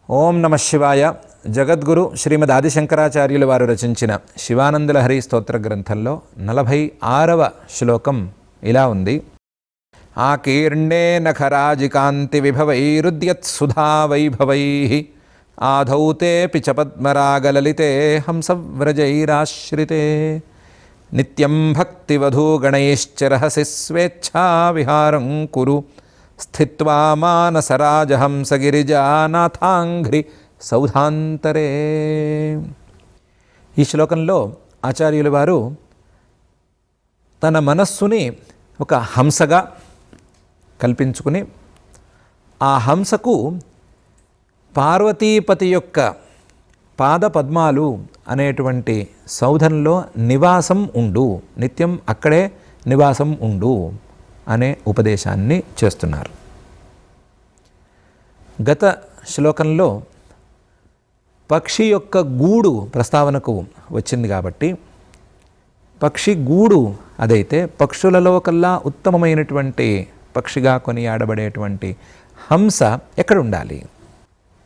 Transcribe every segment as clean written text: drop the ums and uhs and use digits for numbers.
ఓం నమ శివాయ. జగద్గురు శ్రీమద్ ఆదిశంకరాచార్యుల వారు రచించిన శివానందలహరి స్తోత్ర గ్రంథంలో 46వ శ్లోకం ఇలా ఉంది. ఆకీర్ణే నఖరాజికాంతి విభవైరుద్యత్సుధా వైభవైః ఆధౌతే పిచ పద్మరాగలలితే హంసవ్రజైరాశ్రితే నిత్యం భక్తివధూగణైశ్చరహసి స్వేచ్ఛా విహారం కురు స్థిత్వా మానసరాజహంసగిరిజానాథాంఘ్రి సౌధాంతరే. ఈ శ్లోకంలో ఆచార్యుల వారు తన మనస్సుని ఒక హంసగా కల్పించుకుని ఆ హంసకు పార్వతీపతి యొక్క పాద పద్మాలు అనేటువంటి సౌధంలో నివాసం ఉండు, నిత్యం అక్కడే నివాసం ఉండు అనే ఉపదేశాన్ని చేస్తున్నారు. గత శ్లోకంలో పక్షి యొక్క గూడు ప్రస్తావనకు వచ్చింది కాబట్టి పక్షి గూడు అదైతే పక్షులలో కల్లా ఉత్తమమైనటువంటి పక్షిగా కొనియాడబడేటువంటి హంస ఎక్కడ ఉండాలి,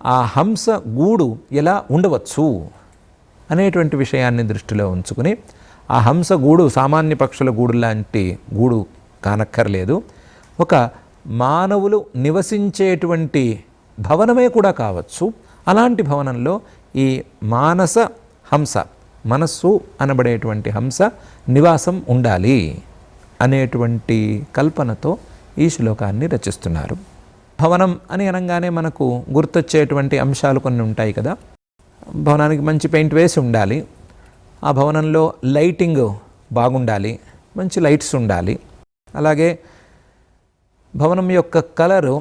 ఆ హంస గూడు ఎలా ఉండవచ్చు అనేటువంటి విషయాన్ని దృష్టిలో ఉంచుకుని ఆ హంస గూడు సామాన్య పక్షుల గూడు లాంటి గూడు కానక్కర్లేదు, ఒక మానవులు నివసించేటువంటి భవనమే కూడా కావచ్చు. అలాంటి భవనంలో ఈ మానస హంస, మనస్సు అనబడేటువంటి హంస నివాసం ఉండాలి అనేటువంటి కల్పనతో ఈ శ్లోకాన్ని రచిస్తున్నారు. భవనం అని అనగానే మనకు గుర్తొచ్చేటువంటి అంశాలు కొన్ని ఉంటాయి కదా. భవనానికి మంచి పెయింట్ వేసి ఉండాలి, ఆ భవనంలో లైటింగ్ బాగుండాలి, మంచి లైట్స్ ఉండాలి. అలాగే భవనం యొక్క కలరు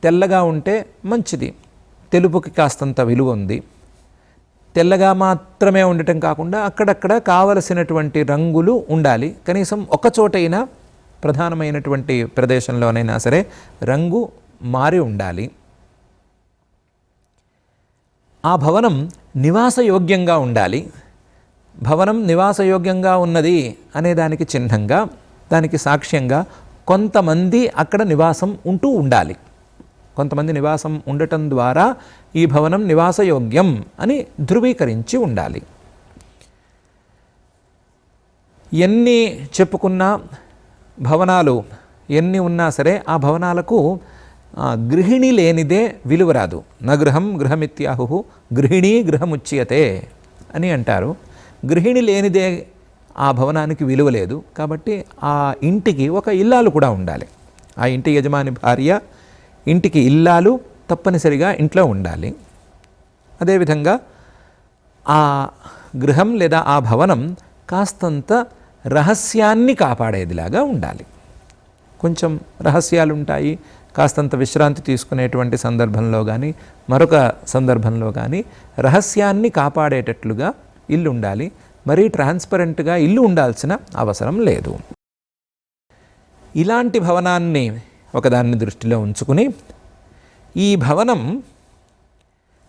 తెల్లగా ఉంటే మంచిది, తెలుపుకి కాస్తంత విలువ ఉంది. తెల్లగా మాత్రమే ఉండటం కాకుండా అక్కడక్కడ కావలసినటువంటి రంగులు ఉండాలి. కనీసం ఒక చోటైనా ప్రధానమైనటువంటి ప్రదేశంలోనైనా సరే రంగు మారి ఉండాలి. ఆ భవనం నివాసయోగ్యంగా ఉండాలి. భవనం నివాసయోగ్యంగా ఉన్నది అనే దానికి చిహ్నంగా, దానికి సాక్ష్యంగా కొంతమంది అక్కడ నివాసం ఉంటూ ఉండాలి. కొంతమంది నివాసం ఉండటం ద్వారా ఈ భవనం నివాసయోగ్యం అని ధృవీకరించి ఉండాలి. ఎన్ని చెప్పుకున్నా, భవనాలు ఎన్ని ఉన్నా సరే ఆ భవనాలకు గృహిణి లేనిదే విలువ రాదు. నగృహం గృహమిత్యాహు గృహిణీ గృహముచ్యతే అని అంటారు. గృహిణి లేనిదే ఆ భవనానికి విలువ లేదు. కాబట్టి ఆ ఇంటికి ఒక ఇల్లాలు కూడా ఉండాలి. ఆ ఇంటి యజమాని భార్య, ఇంటికి ఇల్లాలు తప్పనిసరిగా ఇంట్లో ఉండాలి. అదేవిధంగా ఆ గృహం లేదా ఆ భవనం కాస్తంత రహస్యాన్ని కాపాడేదిలాగా ఉండాలి. కొంచెం రహస్యాలు ఉంటాయి. కాస్తంత విశ్రాంతి తీసుకునేటువంటి సందర్భంలో కానీ మరొక సందర్భంలో కానీ రహస్యాన్ని కాపాడేటట్లుగా ఇల్లు ఉండాలి. మరీ ట్రాన్స్పరెంట్గా ఇల్లు ఉండాల్సిన అవసరం లేదు. ఇలాంటి భవనాన్ని ఒకదాన్ని దృష్టిలో ఉంచుకుని ఈ భవనం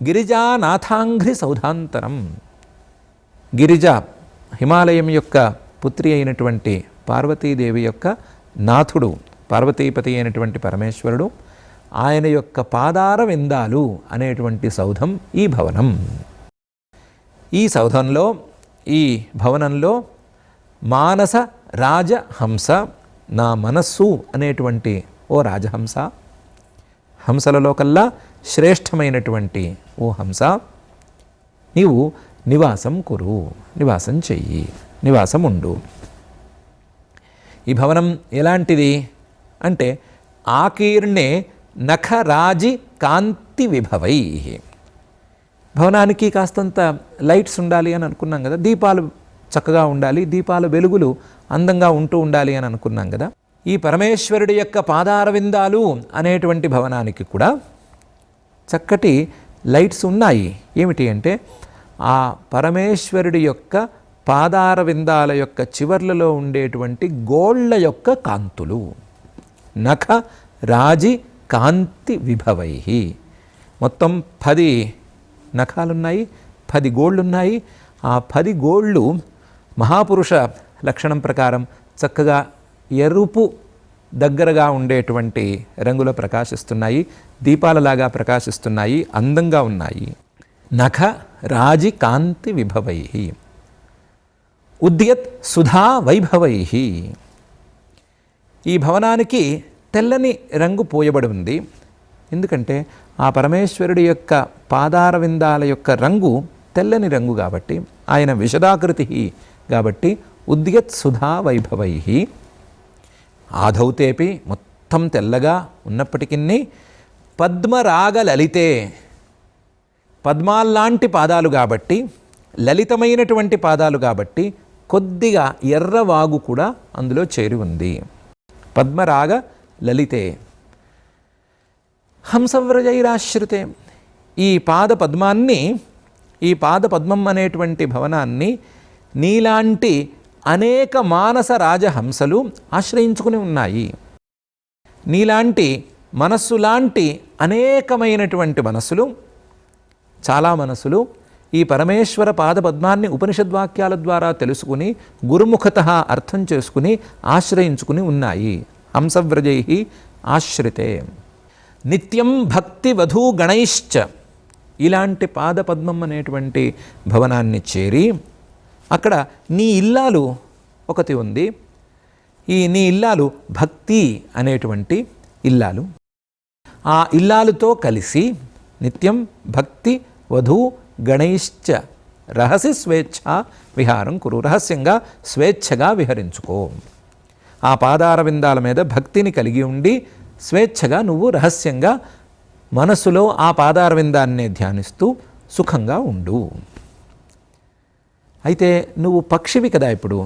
గిరిజానాథాంఘ్రి సౌధాంతరం, గిరిజ హిమాలయం యొక్క పుత్రి అయినటువంటి పార్వతీదేవి యొక్క నాథుడు, పార్వతీపతి అయినటువంటి పరమేశ్వరుడు, ఆయన యొక్క పాదార విందాలు అనేటువంటి సౌధం ఈ భవనం. ఈ సౌధంలో, ఈ భవనంలో మానస రాజహంస, నా మనస్సు అనేటువంటి ఓ రాజహంస, హంసలలో కల్లా శ్రేష్టమైనటువంటి ఓ హంస, నీవు నివాసం కురు, నివాసం చెయ్యి, నివాసం ఉండు. ఈ భవనం ఎలాంటిది అంటే ఆకీర్ణే నఖరాజి కాంతి విభవై. భవనానికి కాస్తంత లైట్స్ ఉండాలి అని అనుకున్నాం కదా, దీపాలు చక్కగా ఉండాలి, దీపాల వెలుగులు అందంగా ఉంటూ ఉండాలి అని అనుకున్నాం కదా. ఈ పరమేశ్వరుడి యొక్క పాదార విందాలు అనేటువంటి భవనానికి కూడా చక్కటి లైట్స్ ఉన్నాయి. ఏమిటి అంటే ఆ పరమేశ్వరుడి యొక్క పాదార విందాల యొక్క చివర్లలో ఉండేటువంటి గోళ్ళ యొక్క కాంతులు. నఖ రాజి కాంతి విభవై. మొత్తం 10 నఖాలున్నాయి, 10 గోళ్ళున్నాయి. ఆ 10 గోళ్ళు మహాపురుష లక్షణం ప్రకారం చక్కగా ఎరుపు దగ్గరగా ఉండేటువంటి రంగులో ప్రకాశిస్తున్నాయి, దీపాలలాగా ప్రకాశిస్తున్నాయి, అందంగా ఉన్నాయి. నఖ రాజి కాంతి విభవై ఉద్యత్ సుధా వైభవై. ఈ భవనానికి తెల్లని రంగు పోయబడి ఉంది. ఎందుకంటే ఆ పరమేశ్వరుడి యొక్క పాదార విందాల యొక్క రంగు తెల్లని రంగు కాబట్టి, ఆయన విశదాకృతి కాబట్టి ఉద్యత్ సుధా వైభవై. ఆధౌతేపి మొత్తం తెల్లగా ఉన్నప్పటికీ పద్మరాగ లలితే, పద్మాల్లాంటి పాదాలు కాబట్టి, లలితమైనటువంటి పాదాలు కాబట్టి కొద్దిగా ఎర్రవాగు కూడా అందులో చేరి ఉంది. పద్మరాగ లలితే హంసవ్రజైరాశ్రితే. ఈ పాదపద్మం అనేటువంటి భవనాన్ని నీలాంటి అనేక మానస రాజహంసలు ఆశ్రయించుకుని ఉన్నాయి. నీలాంటి మనస్సులాంటి అనేకమైనటువంటి మనస్సులు, చాలా మనస్సులు ఈ పరమేశ్వర పాదపద్మాన్ని ఉపనిషద్వాక్యాల ద్వారా తెలుసుకుని గురుముఖత అర్థం చేసుకుని ఆశ్రయించుకుని ఉన్నాయి. హంసవ్రజై ఆశ్రితే నిత్యం భక్తి వధూ గణైశ్చ. ఇలాంటి పాదపద్మం అనేటువంటి భవనాన్ని చేరి అక్కడ నీ ఇల్లాలు ఒకటి ఉంది. నీ ఇల్లాలు భక్తి అనేటువంటి ఇల్లాలు. ఆ ఇల్లాలుతో కలిసి నిత్యం భక్తి వధూ గణైశ్చ రహసి స్వేచ్ఛా విహారం కురు. రహస్యంగా స్వేచ్ఛగా విహరించుకో. ఆ పాదార విందాల మీద భక్తిని కలిగి ఉండి స్వేచ్ఛగా నువ్వు రహస్యంగా మనసులో ఆ పాదార విందాన్నే ధ్యానిస్తూ సుఖంగా ఉండు. అయితే నువ్వు పక్షివి కదా, ఇప్పుడు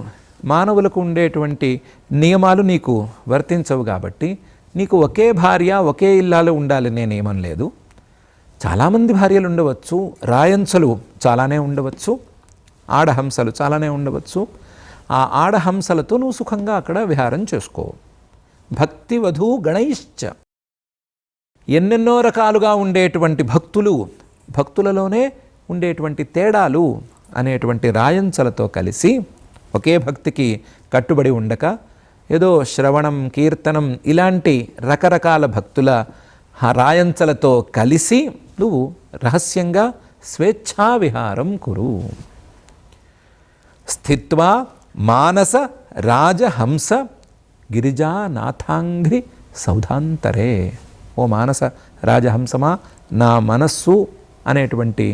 మానవులకు ఉండేటువంటి నియమాలు నీకు వర్తించవు కాబట్టి నీకు ఒకే భార్య ఒకే ఇల్లాలు ఉండాలనే నియమం లేదు. చాలామంది భార్యలు ఉండవచ్చు, రాయంచలు చాలానే ఉండవచ్చు, ఆడహంసలు చాలానే ఉండవచ్చు. ఆ ఆడహంసలతో నువ్వు సుఖంగా అక్కడ విహారం చేసుకో. భక్తి వధూ గణైశ్చ. ఎన్నెన్నో రకాలుగా ఉండేటువంటి భక్తులలోనే ఉండేటువంటి తేడాలు అనేటువంటి రాయంచలతో కలిసి ఒకే భక్తికి కట్టుబడి ఉండక ఏదో శ్రవణం, కీర్తనం ఇలాంటి రకరకాల భక్తుల రాయంచలతో కలిసి నువ్వు రహస్యంగా స్వేచ్ఛా విహారం కురు. స్థిత్వా మానస రాజహంస గిరిజానాథాంఘ్రి సౌధాంతరే. ఓ మానస రాజహంసమా, నా మనస్సు అనేటువంటి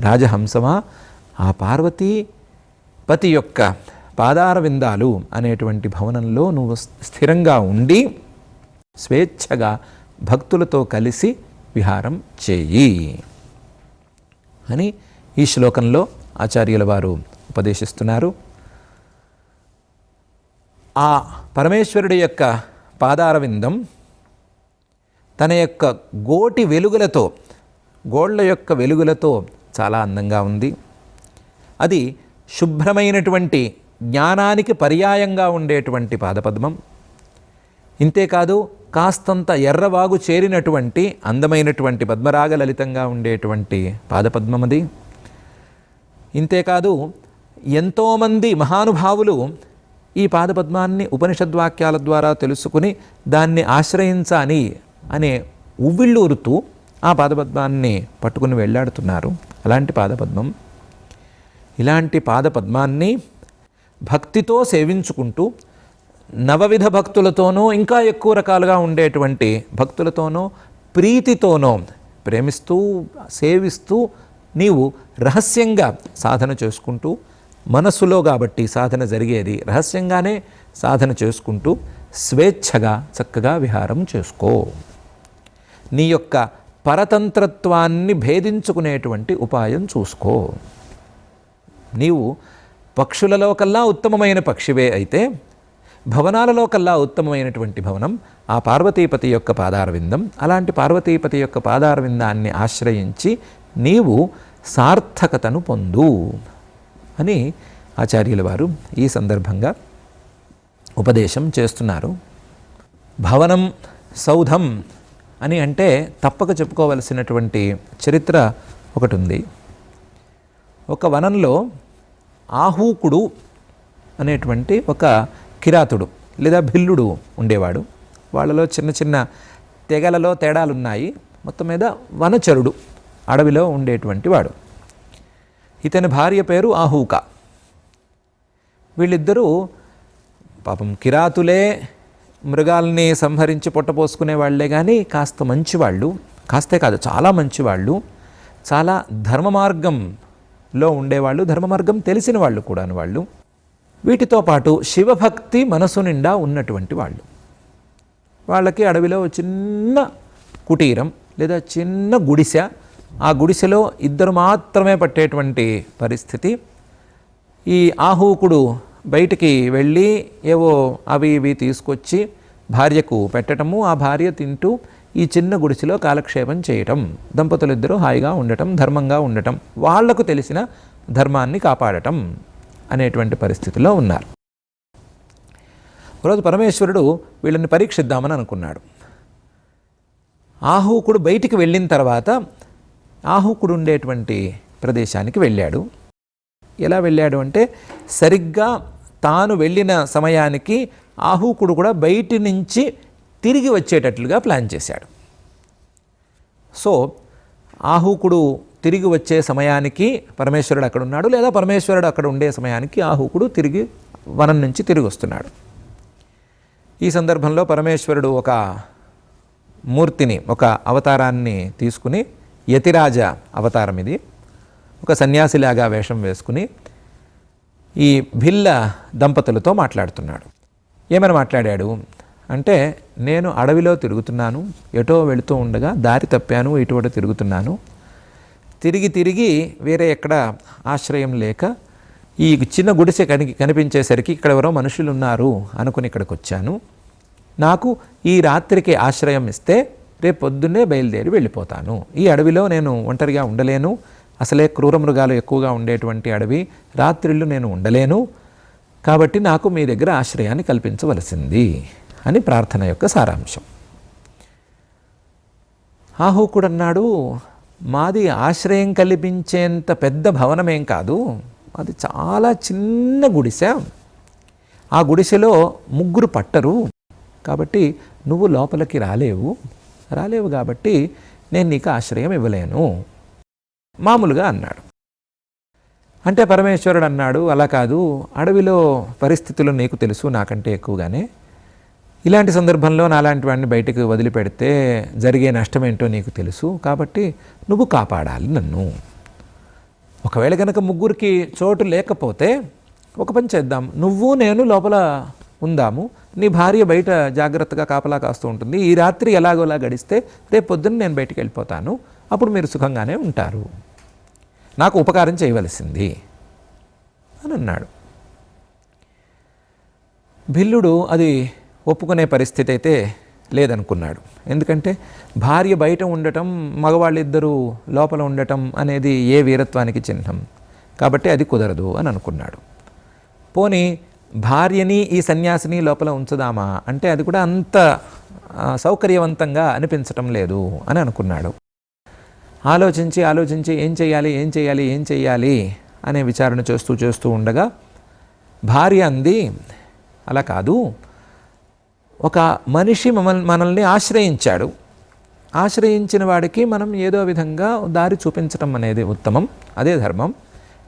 రాజహంసమా, ఆ పార్వతీపతి యొక్క పాదార విందాలు అనేటువంటి భవనంలో నువ్వు స్థిరంగా ఉండి స్వేచ్ఛగా భక్తులతో కలిసి విహారం చేయి అని ఈ శ్లోకంలో ఆచార్యుల వారు ఉపదేశిస్తున్నారు. ఆ పరమేశ్వరుడి యొక్క పాదార విందం తన యొక్క గోళ్ళ యొక్క వెలుగులతో చాలా అందంగా ఉంది. అది శుభ్రమైనటువంటి జ్ఞానానికి పర్యాయంగా ఉండేటువంటి పాదపద్మం. ఇంతేకాదు కాస్తంత ఎర్రవాగు చేరినటువంటి అందమైనటువంటి పద్మరాగ లలితంగా ఉండేటువంటి పాదపద్మం అది. ఇంతేకాదు ఎంతోమంది మహానుభావులు ఈ పాదపద్మాన్ని ఉపనిషద్వాక్యాల ద్వారా తెలుసుకుని దాన్ని ఆశ్రయించాలి అనే ఉవ్విళ్ళూరుతూ ఆ పాదపద్మాన్ని పట్టుకుని వెళ్ళాడుతున్నారు. అలాంటి పాదపద్మం, ఇలాంటి పాదపద్మాన్ని భక్తితో సేవించుకుంటూ నవవిధ భక్తులతోనో ఇంకా ఎక్కువ రకాలుగా ఉండేటువంటి భక్తులతోనో ప్రీతితోనో ప్రేమిస్తూ సేవిస్తూ నీవు రహస్యంగా సాధన చేసుకుంటూ, మనస్సులో కాబట్టి సాధన జరిగేది రహస్యంగానే సాధన చేసుకుంటూ స్వేచ్ఛగా చక్కగా విహారం చేసుకో. నీ యొక్క పరతంత్రత్వాన్ని భేదించుకునేటువంటి ఉపాయం చూసుకో. నీవు పక్షులలో కల్లా ఉత్తమమైన పక్షివే అయితే భవనాలలో కల్లా ఉత్తమమైనటువంటి భవనం ఆ పార్వతీపతి యొక్క పాదారవిందం. అలాంటి పార్వతీపతి యొక్క పాదారవిందాన్ని ఆశ్రయించి నీవు సార్థకతను పొందు అని ఆచార్యుల వారు ఈ సందర్భంగా ఉపదేశం చేస్తున్నారు. భవనం, సౌధం అని అంటే తప్పక చెప్పుకోవలసినటువంటి చరిత్ర ఒకటి ఉంది. ఒక వనంలో ఆహూకుడు అనేటువంటి ఒక కిరాతుడు లేదా భిల్లుడు ఉండేవాడు. వాళ్ళలో చిన్న చిన్న తెగలలో తేడాలున్నాయి. మొత్తం మీద వనచరుడు, అడవిలో ఉండేటువంటి వాడు. ఇతని భార్య పేరు ఆహూక. వీళ్ళిద్దరూ పాపం కిరాతులే, మృగాల్ని సంహరించి పొట్టపోసుకునే వాళ్ళే, కానీ కాస్త మంచివాళ్ళు. కాస్తే కాదు, చాలా మంచివాళ్ళు, చాలా ధర్మ మార్గంలో ఉండేవాళ్ళు, ధర్మ మార్గం తెలిసిన వాళ్ళు కూడా వాళ్ళు. వీటితో పాటు శివభక్తి మనసు నిండా ఉన్నటువంటి వాళ్ళు. వాళ్ళకి అడవిలో చిన్న కుటీరం లేదా చిన్న గుడిసె, ఆ గుడిసెలో ఇద్దరు మాత్రమే పట్టేటువంటి పరిస్థితి. ఈ ఆహూకుడు బయటికి వెళ్ళి ఏవో అవి ఇవి తీసుకొచ్చి భార్యకు పెట్టటము, ఆ భార్య తింటూ ఈ చిన్న గుడిసెలో కాలక్షేపం చేయటం, దంపతులిద్దరూ హాయిగా ఉండటం, ధర్మంగా ఉండటం, వాళ్లకు తెలిసిన ధర్మాన్ని కాపాడటం అనేటువంటి పరిస్థితిలో ఉన్నారు. ఒకరోజు పరమేశ్వరుడు వీళ్ళని పరీక్షిద్దామని అనుకున్నాడు. ఆహూకుడు బయటికి వెళ్ళిన తర్వాత ఆహూకుడు ఉండేటువంటి ప్రదేశానికి వెళ్ళాడు. ఎలా వెళ్ళాడు అంటే, సరిగ్గా తాను వెళ్ళిన సమయానికి ఆహూకుడు కూడా బయటి నుంచి తిరిగి వచ్చేటట్లుగా ప్లాన్ చేశాడు. సో ఆహూకుడు తిరిగి వచ్చే సమయానికి పరమేశ్వరుడు అక్కడ ఉన్నాడు, లేదా పరమేశ్వరుడు అక్కడ ఉండే సమయానికి ఆహూకుడు తిరిగి వనం నుంచి తిరిగి వస్తున్నాడు. ఈ సందర్భంలో పరమేశ్వరుడు ఒక మూర్తిని, ఒక అవతారాన్ని తీసుకుని, యతిరాజ అవతారం ఇది, ఒక సన్యాసిలాగా వేషం వేసుకుని ఈ భిల్ల దంపతులతో మాట్లాడుతున్నాడు. ఏమని మాట్లాడాడు అంటే, నేను అడవిలో తిరుగుతున్నాను, ఎటో వెళుతూ ఉండగా దారి తప్పాను, ఇటువంటి తిరుగుతున్నాను, తిరిగి వేరే ఎక్కడ ఆశ్రయం లేక ఈ చిన్న గుడిసె కనిపించేసరికి ఇక్కడ ఎవరో మనుషులు ఉన్నారు అనుకుని ఇక్కడికి వచ్చాను. నాకు ఈ రాత్రికి ఆశ్రయం ఇస్తే రేపు పొద్దున్నే బయలుదేరి వెళ్ళిపోతాను. ఈ అడవిలో నేను ఒంటరిగా ఉండలేను, అసలే క్రూర మృగాలు ఎక్కువగా ఉండేటువంటి అడవి, రాత్రిళ్ళు నేను ఉండలేను, కాబట్టి నాకు మీ దగ్గర ఆశ్రయాన్ని కల్పించవలసింది అని ప్రార్థన యొక్క సారాంశం. ఆహూకుడు అన్నాడు, మాది ఆశ్రయం కల్పించేంత పెద్ద భవనమేం కాదు, అది చాలా చిన్న గుడిసె, ఆ గుడిసెలో 3 పట్టరు, కాబట్టి నువ్వు లోపలికి రాలేవు కాబట్టి నేను నీకు ఆశ్రయం ఇవ్వలేను మామూలుగా అన్నాడు. అంటే పరమేశ్వరుడు అన్నాడు, అలా కాదు, అడవిలో పరిస్థితులు నీకు తెలుసు నాకంటే ఎక్కువగానే, ఇలాంటి సందర్భంలో నాలాంటి వాడిని బయటకు వదిలిపెడితే జరిగే నష్టమేంటో నీకు తెలుసు, కాబట్టి నువ్వు కాపాడాలి నన్ను. ఒకవేళ కనుక 3కి చోటు లేకపోతే ఒక పని చేద్దాం, నువ్వు నేను లోపల ఉందాము, నీ భార్య బయట జాగ్రత్తగా కాపలా కాస్తూ ఉంటుంది, ఈ రాత్రి ఎలాగోలా గడిస్తే రేపు పొద్దున్న నేను బయటికి వెళ్ళిపోతాను, అప్పుడు మీరు సుఖంగానే ఉంటారు, నాకు ఉపకారం చేయవలసింది అని అన్నాడు. భిల్లుడు అది ఒప్పుకునే పరిస్థితి అయితే లేదనుకున్నాడు. ఎందుకంటే భార్య బయట ఉండటం, మగవాళ్ళిద్దరూ లోపల ఉండటం అనేది ఏ వీరత్వానికి చిహ్నం, కాబట్టి అది కుదరదు అని అనుకున్నాడు. పోనీ భార్యని ఈ సన్యాసిని లోపల ఉంచుదామా అంటే అది కూడా అంత సౌకర్యవంతంగా అనిపించటం లేదు అని అనుకున్నాడు. ఆలోచించి ఏం చేయాలి అనే విచారణ చేస్తూ ఉండగా భార్య అంది, అలా కాదు, ఒక మనిషి మనల్ని ఆశ్రయించాడు, ఆశ్రయించిన వాడికి మనం ఏదో విధంగా దారి చూపించటం అనేది ఉత్తమం, అదే ధర్మం,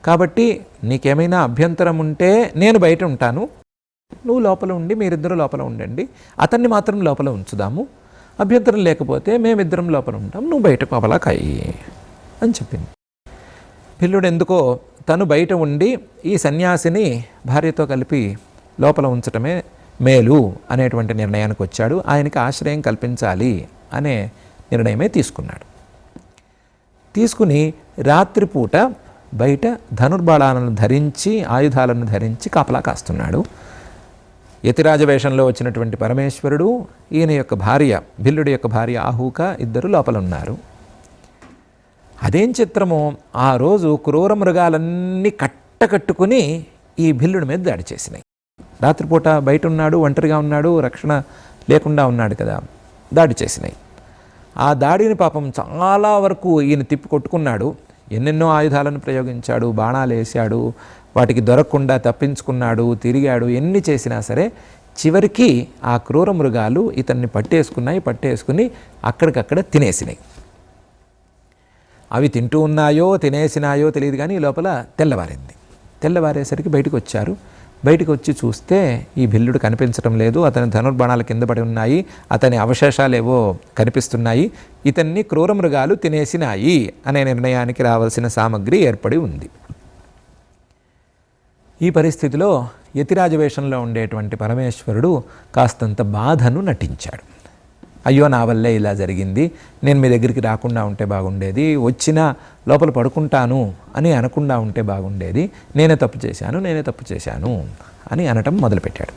కాబట్టి నీకేమైనా అభ్యంతరం ఉంటే నేను బయట ఉంటాను, నువ్వు లోపల ఉండి మీరిద్దరూ లోపల ఉండండి, అతన్ని మాత్రం లోపల ఉంచుదాము, అభ్యంతరం లేకపోతే మేమిద్దరం లోపల ఉంటాం, నువ్వు బయట కాపలా కాయి అని చెప్పింది. పిల్లుడు ఎందుకో తను బయట ఉండి ఈ సన్యాసిని భార్యతో కలిపి లోపల ఉంచటమే మేలు అనేటువంటి నిర్ణయానికి వచ్చాడు. ఆయనకి ఆశ్రయం కల్పించాలి అనే నిర్ణయమే తీసుకున్నాడు. తీసుకుని రాత్రిపూట బయట ధనుర్బాణాలను ధరించి, ఆయుధాలను ధరించి కాపలా కాస్తున్నాడు. యతిరాజ వేషంలో వచ్చినటువంటి పరమేశ్వరుడు, ఈయన యొక్క భార్య, భిల్లుడి యొక్క భార్య ఆహూక, ఇద్దరు లోపల ఉన్నారు. అదేం చిత్రమో, ఆ రోజు క్రూర మృగాలన్నీ కట్టుకుని ఈ భిల్లుడి మీద దాడి చేసినాయి. రాత్రిపూట బయట ఉన్నాడు, ఒంటరిగా ఉన్నాడు, రక్షణ లేకుండా ఉన్నాడు కదా, దాడి చేసినాయి. ఆ దాడిని పాపం చాలా వరకు ఈయన తిప్పి కొట్టుకున్నాడు, ఎన్నెన్నో ఆయుధాలను ప్రయోగించాడు, బాణాలు వేశాడు, వాటికి దొరకకుండా తప్పించుకున్నాడు, తిరిగాడు, ఎన్ని చేసినా సరే చివరికి ఆ క్రూర మృగాలు ఇతన్ని పట్టేసుకుని అక్కడికక్కడ తినేసినాయి. అవి తింటూ ఉన్నాయో తినేసినాయో తెలియదు, కానీ ఈ లోపల తెల్లవారింది. తెల్లవారేసరికి బయటకు వచ్చి చూస్తే ఈ భిల్లుడు కనిపించడం లేదు. అతని ధనుర్బాణాలు కింద పడి ఉన్నాయి, అతని అవశేషాలు ఏవో కనిపిస్తున్నాయి. ఇతన్ని క్రూర మృగాలు తినేసినాయి అనే నిర్ణయానికి రావాల్సిన సామగ్రి ఏర్పడి ఉంది. ఈ పరిస్థితిలో యతిరాజవేషంలో ఉండేటువంటి పరమేశ్వరుడు కాస్తంత బాధను నటించాడు. అయ్యో, నా వల్లే ఇలా జరిగింది, నేను మీ దగ్గరికి రాకుండా ఉంటే బాగుండేది, వచ్చినా లోపల పడుకుంటాను అని అనకుండా ఉంటే బాగుండేది, నేనే తప్పు చేశాను అని అనటం మొదలుపెట్టాడు.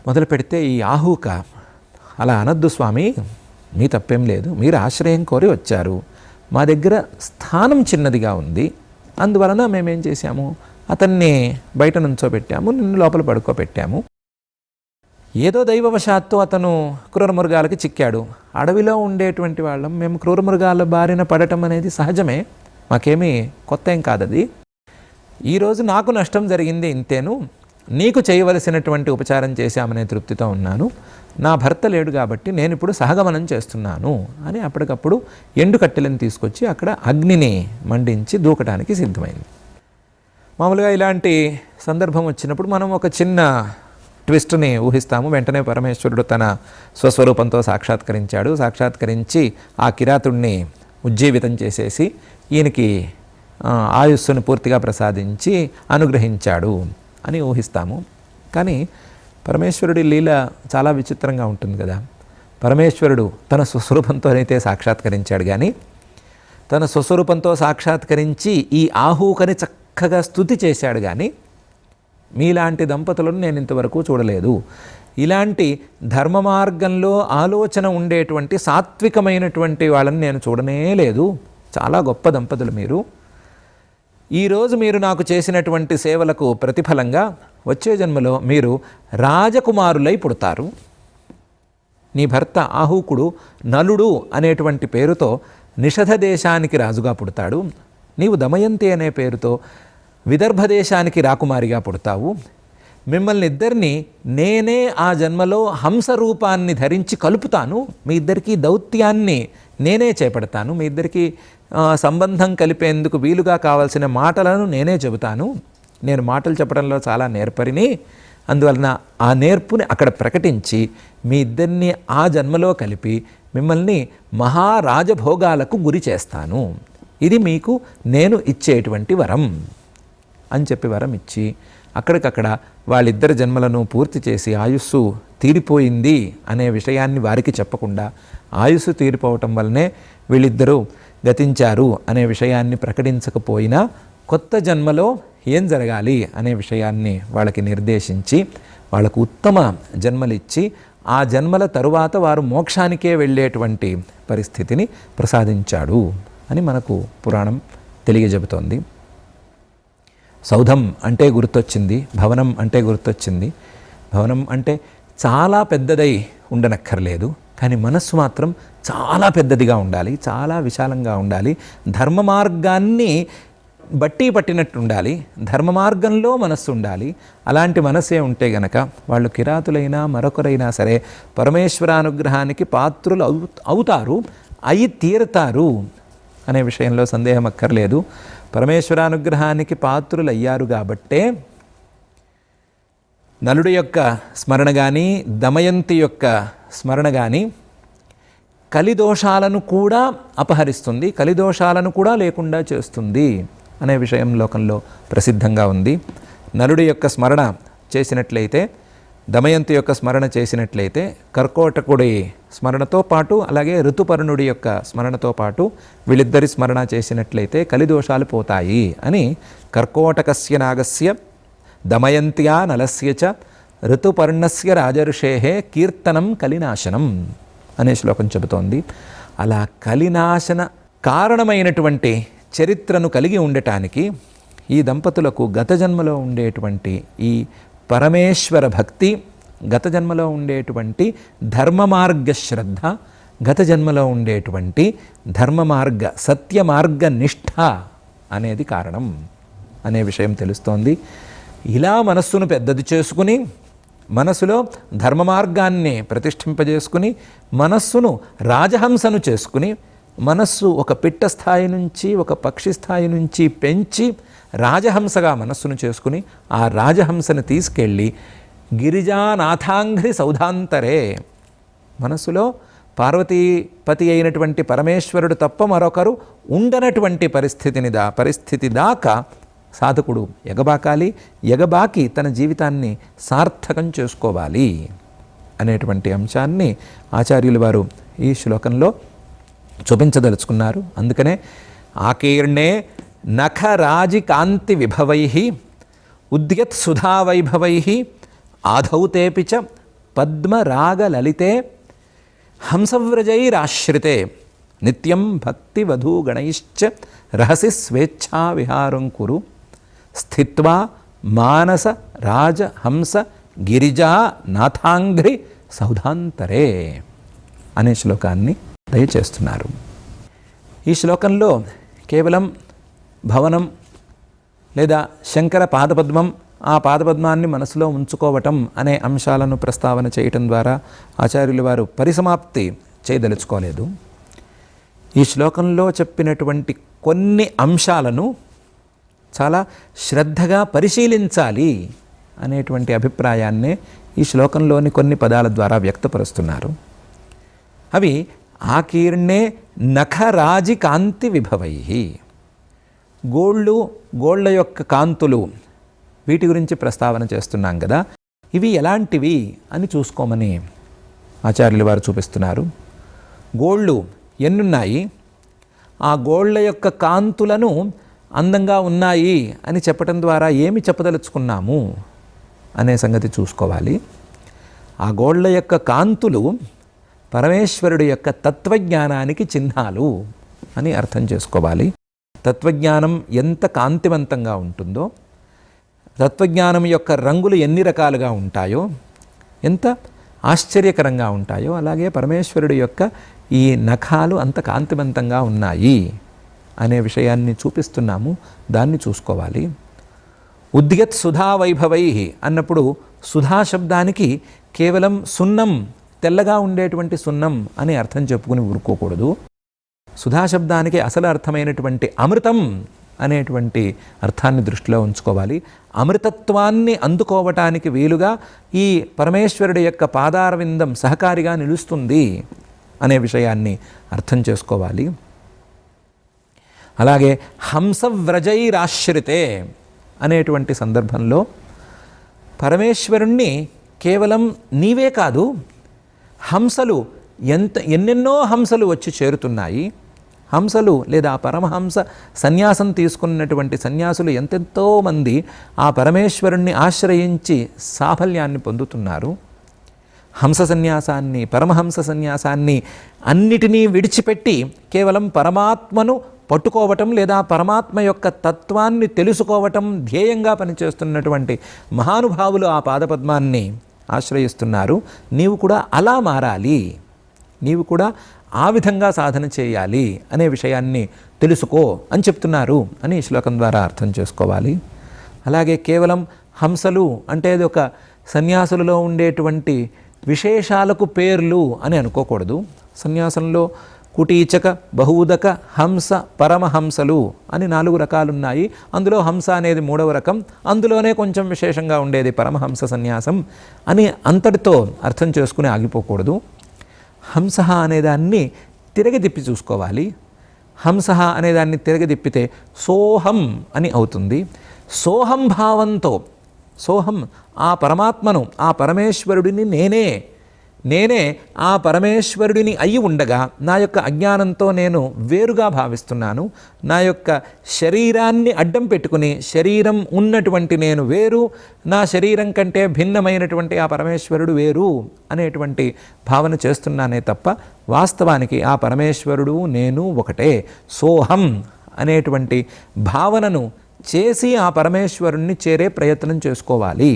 మొదలుపెడితే ఈ ఆహూక, అలా అనద్దు స్వామి, మీ తప్పేం లేదు, మీరు ఆశ్రయం కోరి వచ్చారు, మా దగ్గర స్థానం చిన్నదిగా ఉంది, అందువలన మేమేం చేశాము, అతన్ని బయట నుంచోబెట్టాము, నిన్ను లోపల పడుకోబెట్టాము. ఏదో దైవవశాత్తు అతను క్రూర మృగాలకి చిక్కాడు. అడవిలో ఉండేటువంటి వాళ్ళం మేము క్రూర మృగాల బారిన పడటం అనేది సహజమే, మాకేమీ కొత్త ఏం కాదది. ఈరోజు నాకు నష్టం జరిగింది ఇంతేను, నీకు చేయవలసినటువంటి ఉపచారం చేశామనే తృప్తితో ఉన్నాను, నా భర్త లేడు కాబట్టి నేను ఇప్పుడు సహగమనం చేస్తున్నాను అని అప్పటికప్పుడు ఎండు కట్టెలను తీసుకొచ్చి అక్కడ అగ్నిని మండించి దూకటానికి సిద్ధమైంది. మామూలుగా ఇలాంటి సందర్భం వచ్చినప్పుడు మనం ఒక చిన్న ట్విస్ట్ని ఊహిస్తాము. వెంటనే పరమేశ్వరుడు తన స్వస్వరూపంతో సాక్షాత్కరించి ఆ కిరాతుడిని ఉజ్జీవితం చేసేసి ఈయనకి ఆయుస్సును పూర్తిగా ప్రసాదించి అనుగ్రహించాడు అని ఊహిస్తాము. కానీ పరమేశ్వరుడి లీల చాలా విచిత్రంగా ఉంటుంది కదా. పరమేశ్వరుడు తన స్వస్వరూపంతోనైతే సాక్షాత్కరించాడు, కానీ తన స్వస్వరూపంతో సాక్షాత్కరించి ఈ ఆహూకని చక్కగా స్తుతి చేశాడు, కానీ మీలాంటి దంపతులను నేను ఇంతవరకు చూడలేదు. ఇలాంటి ధర్మ మార్గంలో ఆలోచన ఉండేటువంటి సాత్వికమైనటువంటి వాళ్ళని నేను చూడనే లేదు. చాలా గొప్ప దంపతులు మీరు. ఈరోజు మీరు నాకు చేసినటువంటి సేవలకు ప్రతిఫలంగా వచ్చే జన్మలో మీరు రాజకుమారులై పుడతారు. నీ భర్త ఆహూకుడు నలుడు అనేటువంటి పేరుతో నిషధ దేశానికి రాజుగా పుడతాడు. నీవు దమయంతి అనే పేరుతో విదర్భ దేశానికి రాకుమారిగా పుడతావు. మిమ్మల్ని ఇద్దరిని నేనే ఆ జన్మలో హంస రూపాన్ని ధరించి కలుపుతాను. మీ ఇద్దరికీ దౌత్యాన్ని నేనే చేపడతాను. మీ ఇద్దరికీ సంబంధం కలిపేందుకు వీలుగా కావాల్సిన మాటలను నేనే చెబుతాను. నేను మాటలు చెప్పడంలో చాలా నేర్పరిని, అందువలన ఆ నేర్పుని అక్కడ ప్రకటించి మీ ఇద్దరిని ఆ జన్మలో కలిపి మిమ్మల్ని మహారాజభోగాలకు గురి చేస్తాను. ఇది మీకు నేను ఇచ్చేటువంటి వరం అని చెప్పి వరం ఇచ్చి అక్కడికక్కడ వాళ్ళిద్దరి జన్మలను పూర్తి చేసి ఆయుస్సు తీరిపోయింది అనే విషయాన్ని వారికి చెప్పకుండా, ఆయుస్సు తీరిపోవటం వల్లనే వీళ్ళిద్దరూ గతించారు అనే విషయాన్ని ప్రకటించకపోయినా కొత్త జన్మలో ఏం జరగాలి అనే విషయాన్ని వాళ్ళకి నిర్దేశించి వాళ్ళకు ఉత్తమ జన్మలిచ్చి ఆ జన్మల తరువాత వారు మోక్షానికే వెళ్ళేటువంటి పరిస్థితిని ప్రసాదించాడు అని మనకు పురాణం తెలియజెబుతోంది. సౌధం అంటే గుర్తొచ్చింది, భవనం అంటే గుర్తొచ్చింది. భవనం అంటే చాలా పెద్దదై ఉండనక్కర్లేదు, కానీ మనస్సు మాత్రం చాలా పెద్దదిగా ఉండాలి, చాలా విశాలంగా ఉండాలి. ధర్మ మార్గాన్ని బట్టి పట్టినట్టు ఉండాలి, ధర్మ మార్గంలో మనస్సు ఉండాలి. అలాంటి మనస్సే ఉంటే గనక వాళ్ళు కిరాతులైనా మరొకరైనా సరే పరమేశ్వరానుగ్రహానికి పాత్రులు అవుతారు, అయి తీరతారు అనే విషయంలో సందేహం అక్కర్లేదు. పరమేశ్వరానుగ్రహానికి పాత్రులు అయ్యారు కాబట్టే నలుడి యొక్క స్మరణ కానీ దమయంతి యొక్క స్మరణ కానీ కలిదోషాలను కూడా అపహరిస్తుంది, కలిదోషాలను కూడా లేకుండా చేస్తుంది అనే విషయం లోకంలో ప్రసిద్ధంగా ఉంది. నలుడి యొక్క స్మరణ చేసినట్లయితే, దమయంతి యొక్క స్మరణ చేసినట్లయితే కర్కోటకుడి స్మరణతో పాటు అలాగే ఋతుపర్ణుడి యొక్క స్మరణతో పాటు వీళ్ళిద్దరి స్మరణ చేసినట్లయితే కలిదోషాలు పోతాయి అని కర్కోటకస్య నాగస్య దమయంత్యా నలస్య చ ఋతుపర్ణస్య రాజర్షేహే కీర్తనం కలినాశనం అనే శ్లోకం చెబుతోంది. అలా కలినాశన కారణమైనటువంటి చరిత్రను కలిగి ఉండటానికి ఈ దంపతులకు గత జన్మలో ఉండేటువంటి ఈ పరమేశ్వర భక్తి, గత జన్మలో ఉండేటువంటి ధర్మ మార్గ శ్రద్ధ, గత జన్మలో ఉండేటువంటి ధర్మ మార్గ సత్య మార్గ నిష్ఠ అనేది కారణం అనే విషయం తెలుస్తోంది. ఇలా మనస్సును పెద్దది చేసుకుని మనసులో ధర్మ మార్గాన్ని ప్రతిష్ఠింపజేసుకుని మనస్సును రాజహంసను చేసుకుని మనస్సు ఒక పిట్ట స్థాయి నుంచి ఒక పక్షి స్థాయి నుంచి పెంచి రాజహంసగా మనస్సును చేసుకుని ఆ రాజహంసను తీసుకెళ్ళి గిరిజానాథాంఘ్రి సౌధాంతరే, మనస్సులో పార్వతీపతి అయినటువంటి పరమేశ్వరుడు తప్ప మరొకరు ఉండనటువంటి పరిస్థితి దాకా సాధకుడు ఎగబాకి తన జీవితాన్ని సార్థకం చేసుకోవాలి అనేటువంటి అంశాన్ని ఆచార్యులు వారు ఈ శ్లోకంలో చూపించదలుచుకున్నారు. అందుకనే ఆకీర్ణే నఖరాజి కాంతి విభవై ఉద్యత్ సుధావైభవై ఆధౌతేపి చ పద్మరాగలలితే హంసవ్రజైరాశ్రితే నిత్యం భక్తివధూగణైశ్చ రహసి స్వేచ్ఛా విహారం కురు స్థిత్వా మానస రాజహంస గిరిజా నాథాంఘ్రి సౌధాంతరే అనే శ్లోకాన్ని దయచేస్తున్నారు. ఈ శ్లోకంలో కేవలం భవనం లేదా శంకర పాదపద్మం, ఆ పాదపద్మాన్ని మనసులో ఉంచుకోవటం అనే అంశాలను ప్రస్తావన చేయటం ద్వారా ఆచార్యులు వారు పరిసమాప్తి చేయదలుచుకోలేదు. ఈ శ్లోకంలో చెప్పినటువంటి కొన్ని అంశాలను చాలా శ్రద్ధగా పరిశీలించాలి అనేటువంటి అభిప్రాయాన్నే ఈ శ్లోకంలోని కొన్ని పదాల ద్వారా వ్యక్తపరుస్తున్నారు. అవి ఆకీర్ణే నఖరాజి కాంతి విభవై, గోళ్ళ యొక్క కాంతులు, వీటి గురించి ప్రస్తావన చేస్తున్నాం కదా, ఇవి ఎలాంటివి అని చూసుకోమని ఆచార్యులు వారు చూపిస్తున్నారు. గోళ్ళు ఎన్నున్నాయి, ఆ గోళ్ళ యొక్క కాంతులను అందంగా ఉన్నాయి అని చెప్పటం ద్వారా ఏమి చెప్పదలుచుకున్నాము అనే సంగతి చూసుకోవాలి. ఆ గోళ్ళ యొక్క కాంతులు పరమేశ్వరుడి యొక్క తత్వజ్ఞానానికి చిహ్నాలు అని అర్థం చేసుకోవాలి. తత్వజ్ఞానం ఎంత కాంతివంతంగా ఉంటుందో, తత్వజ్ఞానం యొక్క రంగులు ఎన్ని రకాలుగా ఉంటాయో, ఎంత ఆశ్చర్యకరంగా ఉంటాయో, అలాగే పరమేశ్వరుడి యొక్క ఈ నఖాలు అంత కాంతివంతంగా ఉన్నాయి అనే విషయాన్ని చూపిస్తున్నాము. దాన్ని చూసుకోవాలి. ఉద్యత్ సుధా వైభవై అన్నప్పుడు సుధా శబ్దానికి కేవలం సున్నం, తెల్లగా ఉండేటువంటి సున్నం అని అర్థం చెప్పుకుని ఊరుకోకూడదు. సుధా శబ్దానికి అసలు అర్థమైనటువంటి అమృతం అనేటువంటి అర్థాన్ని దృష్టిలో ఉంచుకోవాలి. అమృతత్వాన్ని అందుకోవటానికి వీలుగా ఈ పరమేశ్వరుడి యొక్క పాదారవిందం సహకారిగా నిలుస్తుంది అనే విషయాన్ని అర్థం చేసుకోవాలి. అలాగే హంసవ్రజైరాశ్రితే అనేటువంటి సందర్భంలో పరమేశ్వరుణ్ణి కేవలం నీవే కాదు, హంసలు ఎన్నెన్నో హంసలు వచ్చి చేరుతున్నాయి. హంసలు లేదా పరమహంస సన్యాసం తీసుకున్నటువంటి సన్యాసులు ఎంతెంతో మంది ఆ పరమేశ్వరుణ్ణి ఆశ్రయించి సాఫల్యాన్ని పొందుతున్నారు. హంస సన్యాసాన్ని, పరమహంస సన్యాసాన్ని అన్నిటినీ విడిచిపెట్టి కేవలం పరమాత్మను పట్టుకోవటం లేదా పరమాత్మ యొక్క తత్వాన్ని తెలుసుకోవటం ధ్యేయంగా పనిచేస్తున్నటువంటి మహానుభావులు ఆ పాదపద్మాన్ని ఆశ్రయిస్తున్నారు. నీవు కూడా అలా మారాలి, నీవు కూడా ఆ విధంగా సాధన చేయాలి అనే విషయాన్ని తెలుసుకో అని చెప్తున్నారు అని ఈ శ్లోకం ద్వారా అర్థం చేసుకోవాలి. అలాగే కేవలం హంసలు అంటే అది ఒక సన్యాసులలో ఉండేటువంటి విశేషాలకు పేర్లు అని అనుకోకూడదు. సన్యాసంలో కుటీచక, బహూదక, హంస, పరమహంసలు అని 4 రకాలున్నాయి. అందులో హంస అనేది 3వ రకం, అందులోనే కొంచెం విశేషంగా ఉండేది పరమహంస సన్యాసం అని అంతటితో అర్థం చేసుకుని ఆగిపోకూడదు. హంస అనేదాన్ని తిరగదిప్పి చూసుకోవాలి. హంస అనేదాన్ని తిరగదిప్పితే సోహం అని అవుతుంది. సోహం భావంతో, సోహం ఆ పరమాత్మను, ఆ పరమేశ్వరుడిని నేనే ఆ పరమేశ్వరుడిని అయి ఉండగా నా యొక్క అజ్ఞానంతో నేను వేరుగా భావిస్తున్నాను. నా యొక్క శరీరాన్ని అడ్డం పెట్టుకుని శరీరం ఉన్నటువంటి నేను వేరు, నా శరీరం కంటే భిన్నమైనటువంటి ఆ పరమేశ్వరుడు వేరు అనేటువంటి భావన చేస్తున్నానే తప్ప వాస్తవానికి ఆ పరమేశ్వరుడు నేను ఒకటే. సోహం అనేటువంటి భావనను చేసి ఆ పరమేశ్వరుణ్ణి చేరే ప్రయత్నం చేసుకోవాలి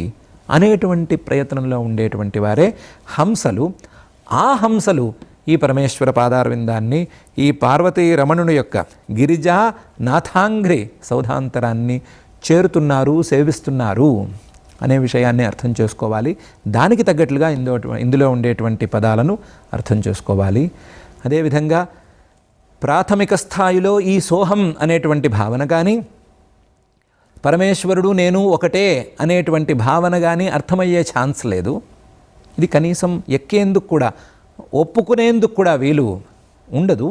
అనేటువంటి ప్రయత్నంలో ఉండేటువంటి వారే హంసలు. ఆ హంసలు ఈ పరమేశ్వర పాదారవిందాన్ని, ఈ పార్వతీ రమణుని యొక్క గిరిజా నాథాంఘ్రి సౌధాంతరాన్ని చేరుతున్నారు, సేవిస్తున్నారు అనే విషయాన్ని అర్థం చేసుకోవాలి. దానికి తగ్గట్లుగా ఇందులో ఉండేటువంటి పదాలను అర్థం చేసుకోవాలి. అదేవిధంగా ప్రాథమిక స్థాయిలో ఈ సోహం అనేటువంటి భావన కానీ, పరమేశ్వరుడు నేను ఒకటే అనేటువంటి భావన కానీ అర్థమయ్యే ఛాన్స్ లేదు. ఇది కనీసం ఎక్కేందుకు కూడా, ఒప్పుకునేందుకు కూడా వీలు ఉండదు.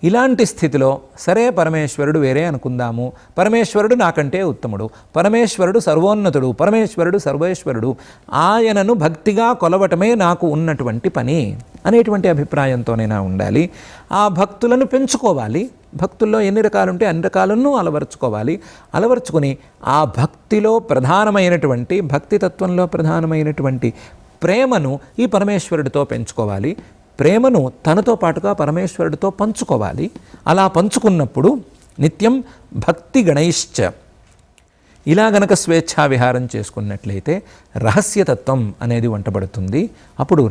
ఇలాంటి స్థితిలో సరే పరమేశ్వరుడు వేరే అనుకుందాము, పరమేశ్వరుడు నాకంటే ఉత్తముడు, పరమేశ్వరుడు సర్వోన్నతుడు, పరమేశ్వరుడు సర్వేశ్వరుడు, ఆయనను భక్తిగా కొలవటమే నాకు ఉన్నటువంటి పని అనేటువంటి అభిప్రాయంతోనైనా ఉండాలి. ఆ భక్తులను పెంచుకోవాలి. భక్తుల్లో ఎన్ని రకాలు ఉంటే అన్ని రకాలను అలవరుచుకోవాలి. అలవరుచుకొని ఆ భక్తిలో ప్రధానమైనటువంటి, భక్తితత్వంలో ప్రధానమైనటువంటి ప్రేమను ఈ పరమేశ్వరుడితో పెంచుకోవాలి. ప్రేమను తనతో పాటుగా పరమేశ్వరుడితో పంచుకోవాలి. అలా పంచుకున్నప్పుడు నిత్యం భక్తి గణైశ్చ, ఇలా గనక స్వేచ్ఛా విహారం చేసుకున్నట్లయితే రహస్యతత్వం అనేది వంటబడుతుంది. అప్పుడు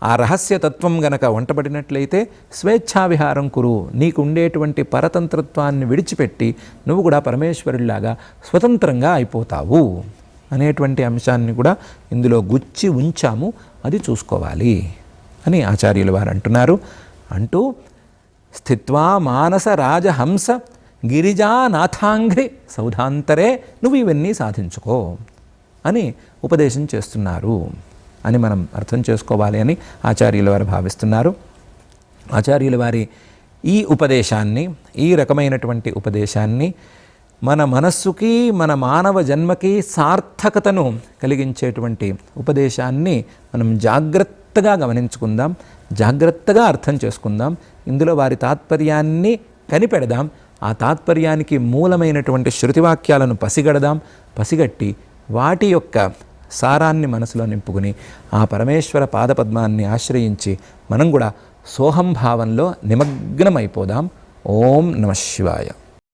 ఆ రహస్యతత్వం గనక వంటబడినట్లయితే స్వేచ్ఛా విహారం కురు, నీకు ఉండేటువంటి పరతంత్రత్వాన్ని విడిచిపెట్టి నువ్వు కూడా పరమేశ్వరుడిలాగా స్వతంత్రంగా అయిపోతావు అనేటువంటి అంశాన్ని కూడా ఇందులో గుచ్చి ఉంచాము. అది చూసుకోవాలి అని ఆచార్యుల వారు అంటున్నారు. అంటూ స్థిత్వా మానస రాజహంస గిరిజానాథాంఘ్రి సౌధాంతరే నువ్వు ఇవన్నీ సాధించుకో అని ఉపదేశం చేస్తున్నారు అని మనం అర్థం చేసుకోవాలి అని ఆచార్యుల వారు భావిస్తున్నారు. ఆచార్యుల వారి ఈ ఉపదేశాన్ని, ఈ రకమైనటువంటి ఉపదేశాన్ని మన మనస్సుకి, మన మానవ జన్మకి సార్థకతను కలిగించేటువంటి ఉపదేశాన్ని మనం జాగ్రత్తగా గమనించుకుందాం, జాగ్రత్తగా అర్థం చేసుకుందాం. ఇందులో వారి తాత్పర్యాన్ని కనిపెడదాం. ఆ తాత్పర్యానికి మూలమైనటువంటి శృతివాక్యాలను పసిగట్టి వాటి యొక్క సారాన్ని మనసులో నింపుకుని ఆ పరమేశ్వర పాదపద్మాన్ని ఆశ్రయించి మనం కూడా సోహం భావంలో నిమగ్నమైపోదాం. ఓం నమః శివాయ.